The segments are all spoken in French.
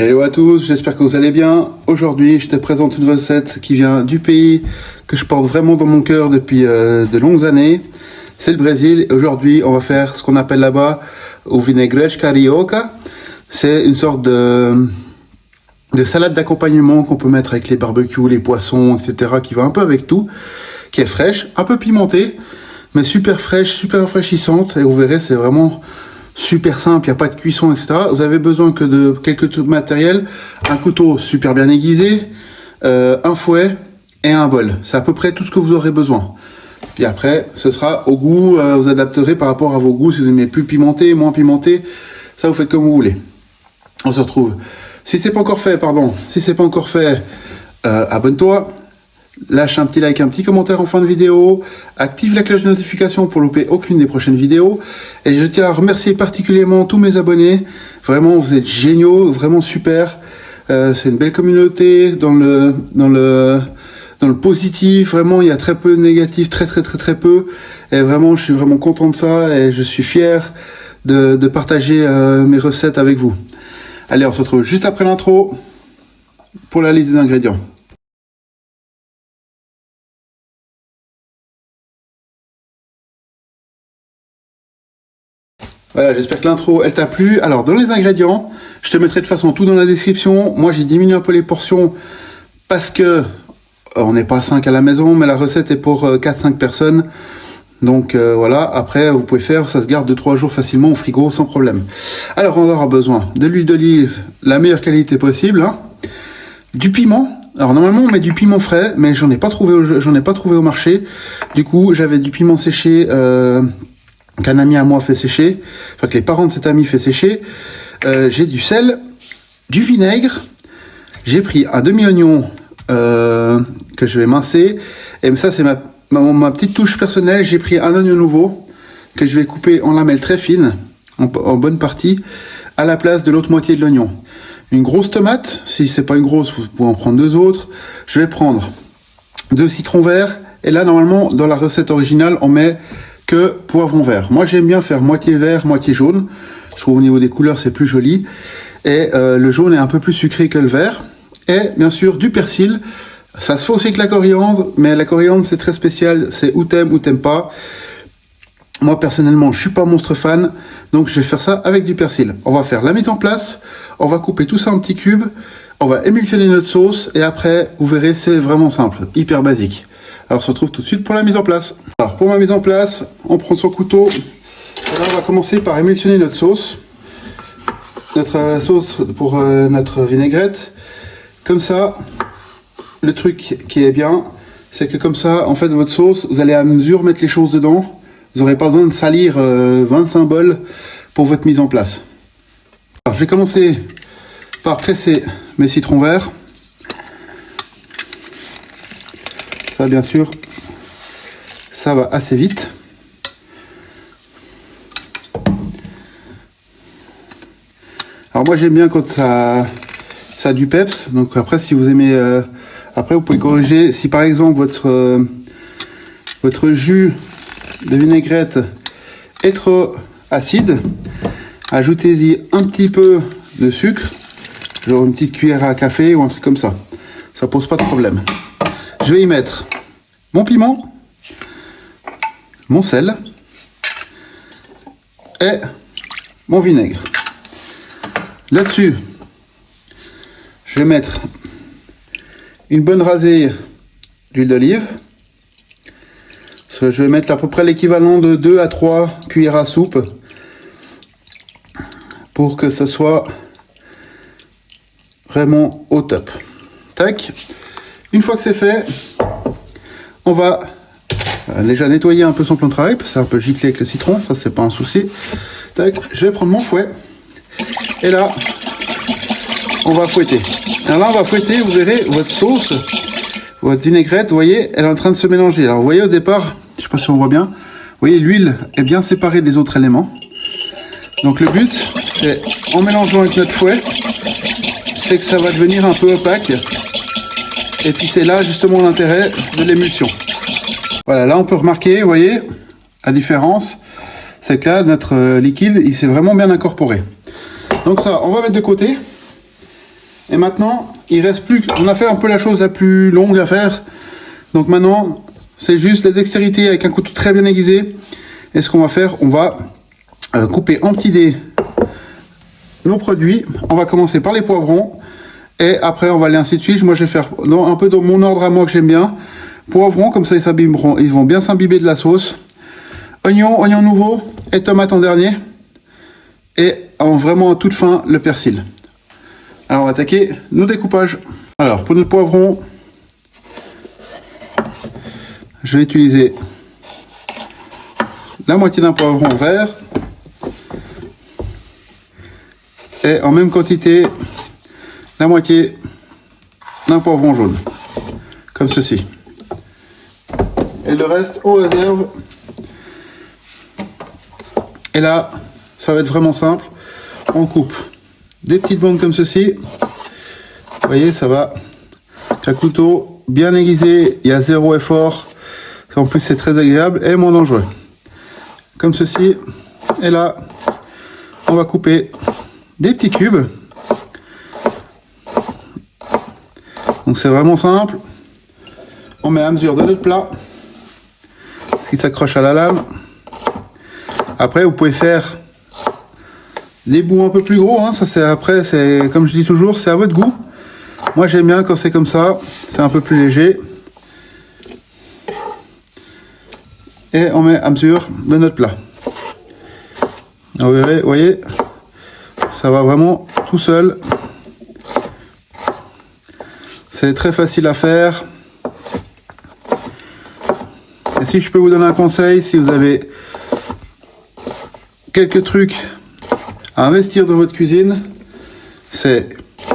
Hello à tous, j'espère que vous allez bien. Aujourd'hui, je te présente une recette qui vient du pays que je porte vraiment dans mon cœur depuis de longues années. C'est le Brésil. Et aujourd'hui, on va faire ce qu'on appelle là-bas au vinaigrette carioca. C'est une sorte de salade d'accompagnement qu'on peut mettre avec les barbecues, les poissons, etc. qui va un peu avec tout, qui est fraîche, un peu pimentée, mais super fraîche, super rafraîchissante. Et vous verrez, c'est vraiment super simple, il n'y a pas de cuisson, etc. Vous avez besoin que de quelques matériels, un couteau super bien aiguisé, un fouet et un bol. C'est à peu près tout ce que vous aurez besoin. Puis après, ce sera au goût, vous adapterez par rapport à vos goûts, si vous aimez plus pimenté, moins pimenté, ça vous faites comme vous voulez. On se retrouve. Si c'est pas encore fait, abonne-toi. Lâche un petit like, un petit commentaire en fin de vidéo, active la cloche de notification pour louper aucune des prochaines vidéos. Et je tiens à remercier particulièrement tous mes abonnés. Vraiment, vous êtes géniaux, vraiment super. C'est une belle communauté dans le positif. Vraiment, il y a très peu de négatif, très peu. Et vraiment, je suis vraiment content de ça et je suis fier de partager mes recettes avec vous. Allez, on se retrouve juste après l'intro pour la liste des ingrédients. Voilà, j'espère que l'intro, elle t'a plu. Alors, dans les ingrédients, je te mettrai de toute façon tout dans la description. Moi, j'ai diminué un peu les portions parce que on n'est pas 5 à la maison, mais la recette est pour 4-5 personnes. Donc, voilà. Après, vous pouvez faire, ça se garde 2-3 jours facilement au frigo, sans problème. Alors, on aura besoin de l'huile d'olive, la meilleure qualité possible, hein. Du piment. Alors, normalement, on met du piment frais, mais j'en ai pas trouvé au marché. Du coup, j'avais du piment séché, qu'un ami à moi fait sécher, enfin que les parents de cet ami fait sécher. J'ai du sel, du vinaigre, j'ai pris un demi-oignon que je vais mincer, et ça c'est ma petite touche personnelle. J'ai pris un oignon nouveau que je vais couper en lamelles très fines, en bonne partie, à la place de l'autre moitié de l'oignon. Une grosse tomate, si c'est pas une grosse, vous pouvez en prendre 2 autres. Je vais prendre 2 citrons verts, et là normalement dans la recette originale on met que poivron vert. Moi j'aime bien faire moitié vert, moitié jaune. Je trouve au niveau des couleurs c'est plus joli. Et le jaune est un peu plus sucré que le vert. Et bien sûr du persil. Ça se fait aussi avec la coriandre, mais la coriandre c'est très spécial. C'est ou t'aimes pas. Moi personnellement je suis pas monstre fan. Donc je vais faire ça avec du persil. On va faire la mise en place. On va couper tout ça en petits cubes. On va émulsionner notre sauce. Et après vous verrez c'est vraiment simple. Hyper basique. Alors on se retrouve tout de suite pour la mise en place. Alors pour ma mise en place, on prend son couteau. Et là on va commencer par émulsionner notre sauce. Notre sauce pour notre vinaigrette. Comme ça, le truc qui est bien, c'est que comme ça, en fait votre sauce, vous allez à mesure mettre les choses dedans. Vous n'aurez pas besoin de salir 25 bols pour votre mise en place. Alors je vais commencer par presser mes citrons verts. Ça, bien sûr, ça va assez vite. Alors moi j'aime bien quand ça a du peps. Donc après si vous aimez, après vous pouvez corriger. Si par exemple votre jus de vinaigrette est trop acide, ajoutez-y un petit peu de sucre, genre une petite cuillère à café ou un truc comme ça. Ça pose pas de problème. Je vais y mettre mon piment, mon sel et mon vinaigre. Là-dessus, je vais mettre une bonne rasée d'huile d'olive. Je vais mettre à peu près l'équivalent de 2 à 3 cuillères à soupe pour que ça soit vraiment au top. Tac. Une fois que c'est fait, on va déjà nettoyer un peu son plan de travail, parce que c'est un peu giclé avec le citron, ça c'est pas un souci. Tac, je vais prendre mon fouet, et là, on va fouetter. Alors là, on va fouetter, vous verrez, votre sauce, votre vinaigrette, vous voyez, elle est en train de se mélanger. Alors vous voyez au départ, je sais pas si on voit bien, vous voyez, l'huile est bien séparée des autres éléments. Donc le but, c'est, en mélangeant avec notre fouet, c'est que ça va devenir un peu opaque. Et puis c'est là justement l'intérêt de l'émulsion. Voilà, là on peut remarquer, vous voyez, la différence, c'est que là notre liquide, il s'est vraiment bien incorporé. Donc ça, on va mettre de côté. Et maintenant, il reste plus que... On a fait un peu la chose la plus longue à faire. Donc maintenant, c'est juste la dextérité avec un couteau très bien aiguisé. Et ce qu'on va faire, on va couper en petits dés nos produits. On va commencer par les poivrons. Et après, on va aller ainsi de suite. Moi, je vais faire un peu dans mon ordre à moi que j'aime bien. Poivrons, comme ça, ils vont bien s'imbiber de la sauce. Oignons nouveaux et tomates en dernier. Et vraiment en toute fin, le persil. Alors, on va attaquer nos découpages. Alors, pour notre poivron, je vais utiliser la moitié d'un poivron vert et en même quantité la moitié d'un poivron jaune, comme ceci. Et le reste aux réserves. Et là, ça va être vraiment simple. On coupe des petites bandes comme ceci. Vous voyez, ça va. Un couteau bien aiguisé, il y a zéro effort. En plus, c'est très agréable et moins dangereux. Comme ceci. Et là, on va couper des petits cubes. Donc, c'est vraiment simple. On met à mesure de notre plat. Ce qui s'accroche à la lame. Après, vous pouvez faire des bouts un peu plus gros. Hein. Ça, c'est comme je dis toujours, c'est à votre goût. Moi, j'aime bien quand c'est comme ça. C'est un peu plus léger. Et on met à mesure de notre plat. Vous verrez, vous voyez, ça va vraiment tout seul. C'est très facile à faire. Et si je peux vous donner un conseil, si vous avez quelques trucs à investir dans votre cuisine, c'est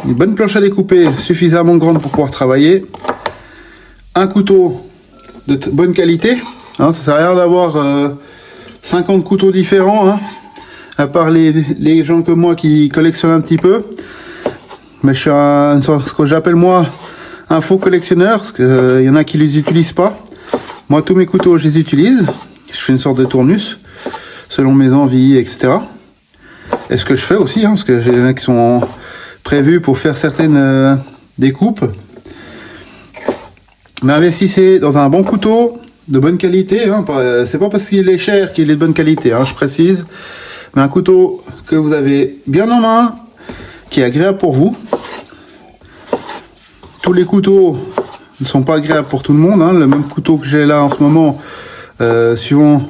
une bonne planche à découper suffisamment grande pour pouvoir travailler, un couteau de bonne qualité. Hein, ça sert à rien d'avoir 50 couteaux différents, hein, à part les gens comme moi qui collectionnent un petit peu. Mais je suis ce que j'appelle moi un faux collectionneur, parce qu'il y en a qui les utilisent pas. Moi, tous mes couteaux, je les utilise. Je fais une sorte de tournus, selon mes envies, etc. Et ce que je fais aussi, hein, parce que j'ai des gens qui sont prévus pour faire certaines découpes. Mais investissez dans un bon couteau, de bonne qualité, hein, c'est pas parce qu'il est cher qu'il est de bonne qualité, hein, je précise, mais un couteau que vous avez bien en main, qui est agréable pour vous. Tous les couteaux ne sont pas agréables pour tout le monde, hein. Le même couteau que j'ai là en ce moment, suivant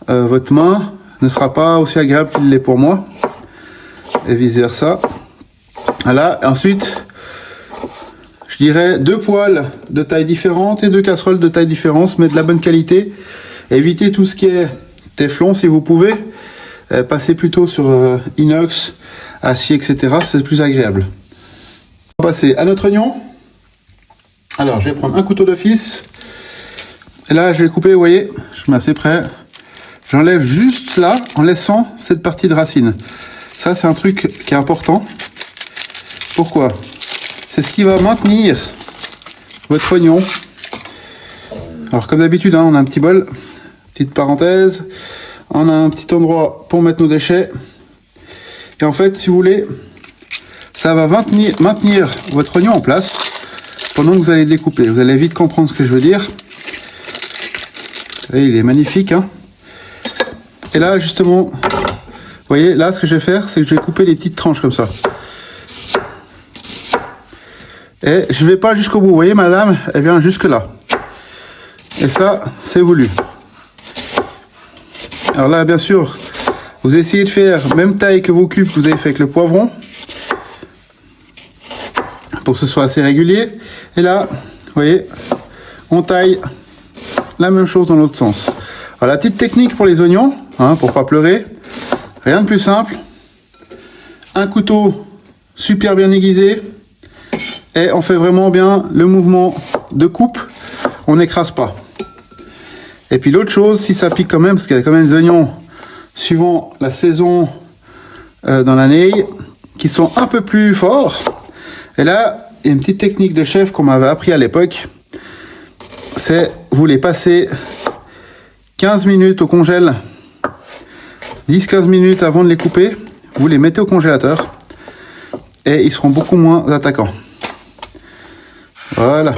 votre main, ne sera pas aussi agréable qu'il l'est pour moi, et vice versa. Voilà, ensuite, je dirais 2 poêles de taille différente et 2 casseroles de taille différente, mais de la bonne qualité. Évitez tout ce qui est téflon si vous pouvez. Passez plutôt sur inox, acier, etc. C'est plus agréable. On va passer à notre oignon. Alors, je vais prendre un couteau d'office. Et là, je vais couper, vous voyez, je mets assez près. J'enlève juste là, en laissant cette partie de racine. Ça, c'est un truc qui est important. Pourquoi ? C'est ce qui va maintenir votre oignon. Alors comme d'habitude, hein, on a un petit bol, petite parenthèse, on a un petit endroit pour mettre nos déchets. Et en fait, si vous voulez, ça va maintenir votre oignon en place pendant que vous allez le découper. Vous allez vite comprendre ce que je veux dire. Et il est magnifique. Hein. Et là, justement, vous voyez, là, ce que je vais faire, c'est que je vais couper les petites tranches comme ça. Et je vais pas jusqu'au bout, vous voyez ma lame, elle vient jusque là. Et ça, c'est voulu. Alors là, bien sûr, vous essayez de faire même taille que vos cubes que vous avez fait avec le poivron, pour que ce soit assez régulier. Et là, vous voyez, on taille la même chose dans l'autre sens. Alors la petite technique pour les oignons, hein, pour pas pleurer, rien de plus simple. Un couteau super bien aiguisé. Et on fait vraiment bien le mouvement de coupe, on n'écrase pas. Et puis l'autre chose, si ça pique quand même, parce qu'il y a quand même des oignons, suivant la saison dans l'année, qui sont un peu plus forts. Et là, il y a une petite technique de chef qu'on m'avait appris à l'époque, c'est vous les passez 15 minutes au congèle, 10-15 minutes avant de les couper, vous les mettez au congélateur. et ils seront beaucoup moins attaquants. Voilà.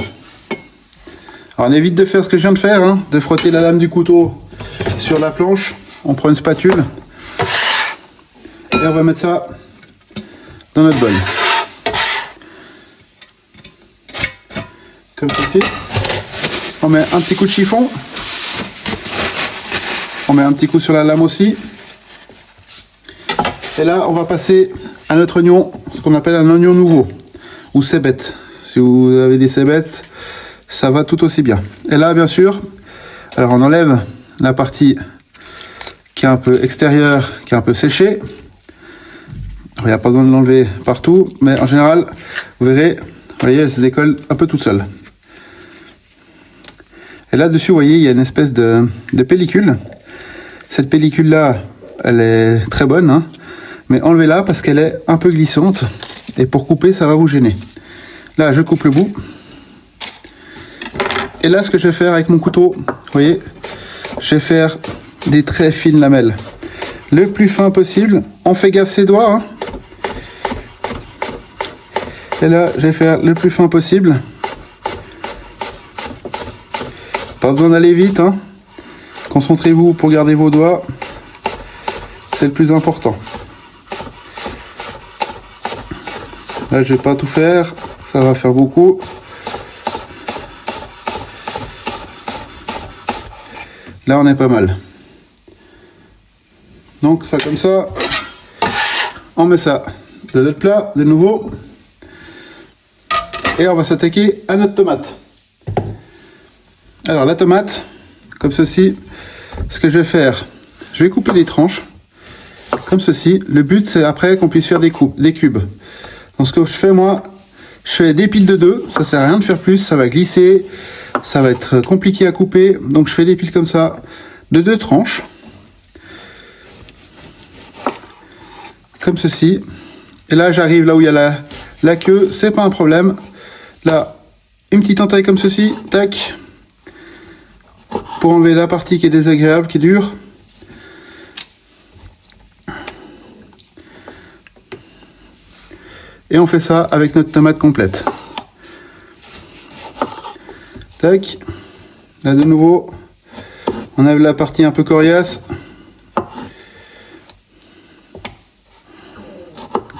Alors on évite de faire ce que je viens de faire, hein, de frotter la lame du couteau sur la planche. On prend une spatule et on va mettre ça dans notre bol. Comme ceci. On met un petit coup de chiffon. On met un petit coup sur la lame aussi. Et là, on va passer à notre oignon, ce qu'on appelle un oignon nouveau, ou cébette. Si vous avez des cébettes, ça va tout aussi bien. Et là, bien sûr, alors on enlève la partie qui est un peu extérieure, qui est un peu séchée. Il n'y a pas besoin de l'enlever partout, mais en général, vous verrez, vous voyez, elle se décolle un peu toute seule. Et là-dessus, vous voyez, il y a une espèce de pellicule. Cette pellicule-là, elle est très bonne, hein, mais enlevez-la parce qu'elle est un peu glissante. Et pour couper, ça va vous gêner. Là, je coupe le bout. Et là, ce que je vais faire avec mon couteau, vous voyez, je vais faire des très fines lamelles. Le plus fin possible. On fait gaffe ses doigts, hein. Et là, je vais faire le plus fin possible. Pas besoin d'aller vite, hein. Concentrez-vous pour garder vos doigts. C'est le plus important. Là, je vais pas tout faire. Ça va faire beaucoup. Là, on est pas mal. Donc, ça comme ça. On met ça de notre plat, de nouveau. Et on va s'attaquer à notre tomate. Alors, la tomate, comme ceci. Ce que je vais faire, je vais couper les tranches. Comme ceci. Le but, c'est après qu'on puisse faire des cubes. Donc, ce que je fais, moi, je fais des piles de 2. Ça sert à rien de faire plus. Ça va glisser. Ça va être compliqué à couper. Donc, je fais des piles comme ça, de 2 tranches. Comme ceci. Et là, j'arrive là où il y a la queue. C'est pas un problème. Là, une petite entaille comme ceci. Tac. Pour enlever la partie qui est désagréable, qui est dure. Et on fait ça avec notre tomate complète. Tac. Là de nouveau, on enlève la partie un peu coriace.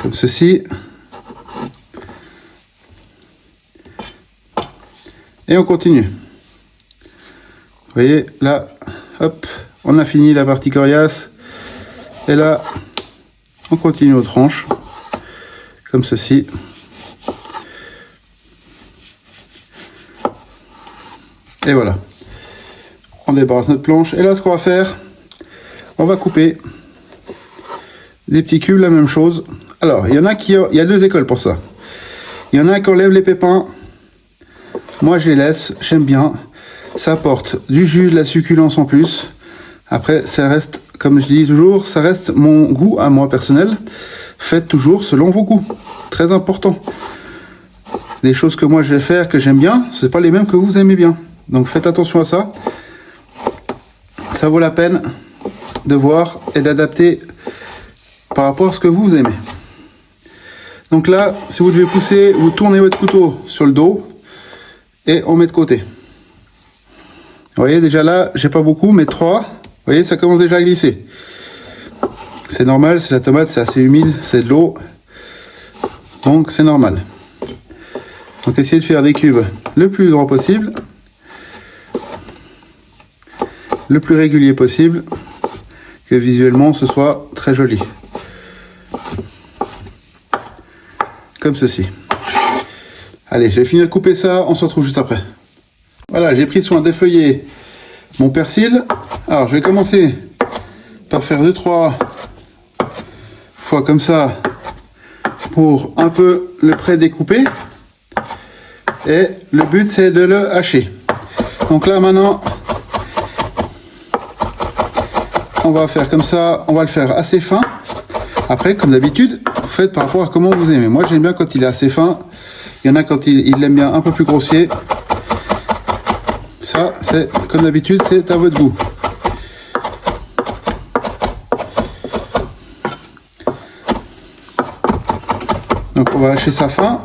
Comme ceci. Et on continue. Vous voyez, là, hop, on a fini la partie coriace. Et là, on continue aux tranches. Comme ceci. Et voilà. On débarrasse notre planche. Et là, ce qu'on va faire, on va couper des petits cubes, la même chose. Alors, il y a 2 écoles pour ça. Il y en a qui enlèvent les pépins. Moi, je les laisse. J'aime bien. Ça apporte du jus, de la succulence en plus. Après, ça reste, comme je dis toujours, ça reste mon goût à moi personnel. Faites toujours selon vos goûts. Très important. Des choses que moi je vais faire, que j'aime bien, ce n'est pas les mêmes que vous aimez bien. Donc faites attention à ça. Ça vaut la peine de voir et d'adapter par rapport à ce que vous aimez. Donc là, si vous devez pousser, vous tournez votre couteau sur le dos et on met de côté. Vous voyez, déjà là, j'ai pas beaucoup, mais 3. Vous voyez, ça commence déjà à glisser. C'est normal, c'est la tomate, c'est assez humide, c'est de l'eau. Donc, c'est normal. Donc, essayez de faire des cubes le plus droit possible. Le plus régulier possible. Que visuellement, ce soit très joli. Comme ceci. Allez, j'ai fini de couper ça, on se retrouve juste après. Voilà, j'ai pris soin d'effeuiller mon persil. Alors, je vais commencer par faire 2-3 fois comme ça pour un peu le pré-découper. Et le but, c'est de le hacher. Donc là, maintenant, on va faire comme ça. On va le faire assez fin. Après, comme d'habitude, vous faites par rapport à comment vous aimez. Moi, j'aime bien quand il est assez fin. Il y en a quand il l'aime bien un peu plus grossier. Ça, c'est comme d'habitude, c'est à votre goût. Donc on va hacher ça fin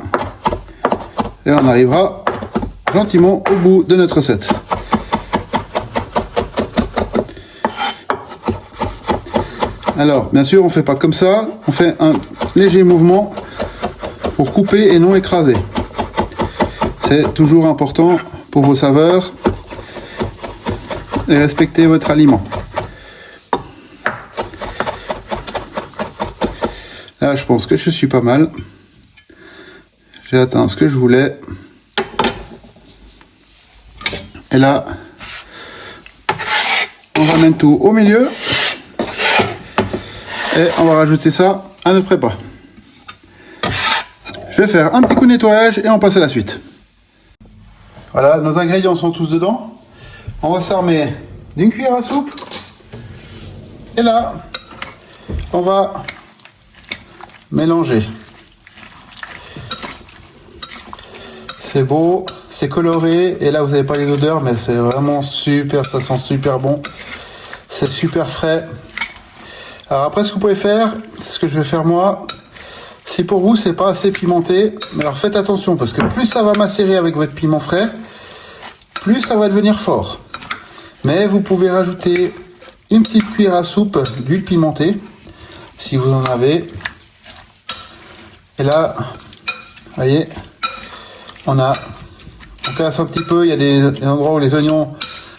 et on arrivera gentiment au bout de notre recette. Alors bien sûr on fait pas comme ça, on fait un léger mouvement pour couper et non écraser. C'est toujours important pour vos saveurs et respecter votre aliment. Là je pense que je suis pas mal. J'ai atteint ce que je voulais. Et là, on ramène tout au milieu. Et on va rajouter ça à notre prépa. Je vais faire un petit coup de nettoyage et on passe à la suite. Voilà, nos ingrédients sont tous dedans. On va s'armer d'une cuillère à soupe. Et là, on va mélanger. C'est beau, c'est coloré. Et là, vous n'avez pas les odeurs, mais c'est vraiment super. Ça sent super bon. C'est super frais. Alors après, ce que vous pouvez faire, c'est ce que je vais faire moi. Si pour vous, c'est pas assez pimenté, mais alors faites attention parce que plus ça va macérer avec votre piment frais, plus ça va devenir fort. Mais vous pouvez rajouter une petite cuillère à soupe d'huile pimentée, si vous en avez. Et là, vous voyez, on casse un petit peu, il y a des endroits où les oignons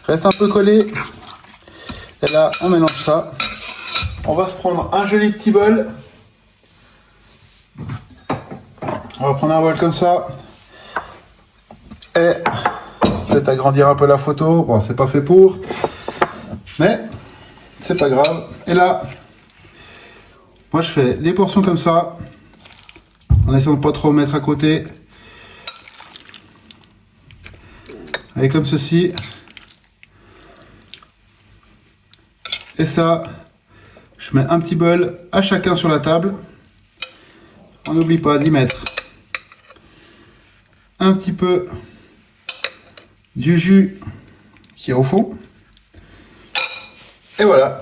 restent un peu collés. Et là, on mélange ça. On va se prendre un joli petit bol. On va prendre un bol comme ça. Et je vais t'agrandir un peu la photo. Bon, c'est pas fait pour. Mais c'est pas grave. Et là, moi je fais des portions comme ça. En essayant de pas trop mettre à côté. Et comme ceci. Et ça, je mets un petit bol à chacun sur la table. On n'oublie pas d'y mettre un petit peu du jus qui est au fond. Et voilà,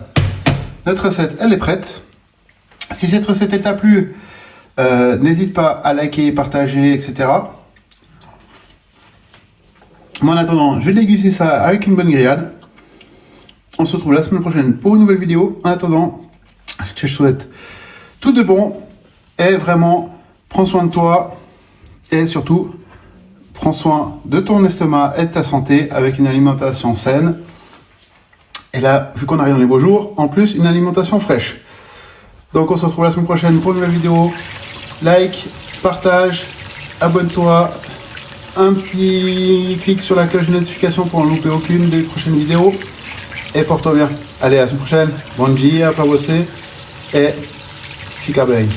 notre recette, elle est prête. Si cette recette elle t'a plu, n'hésite pas à liker, partager, etc. Moi en attendant, je vais déguster ça avec une bonne grillade. On se retrouve la semaine prochaine pour une nouvelle vidéo. En attendant, je te souhaite tout de bon. Et vraiment, prends soin de toi. Et surtout, prends soin de ton estomac et de ta santé avec une alimentation saine. Et là, vu qu'on arrive dans les beaux jours, en plus, une alimentation fraîche. Donc on se retrouve la semaine prochaine pour une nouvelle vidéo. Like, partage, abonne-toi. Un petit clic sur la cloche de notification pour ne louper aucune des prochaines vidéos. Et porte-toi bien. Allez, à la semaine prochaine. Bon dia pra você. Et fica bem.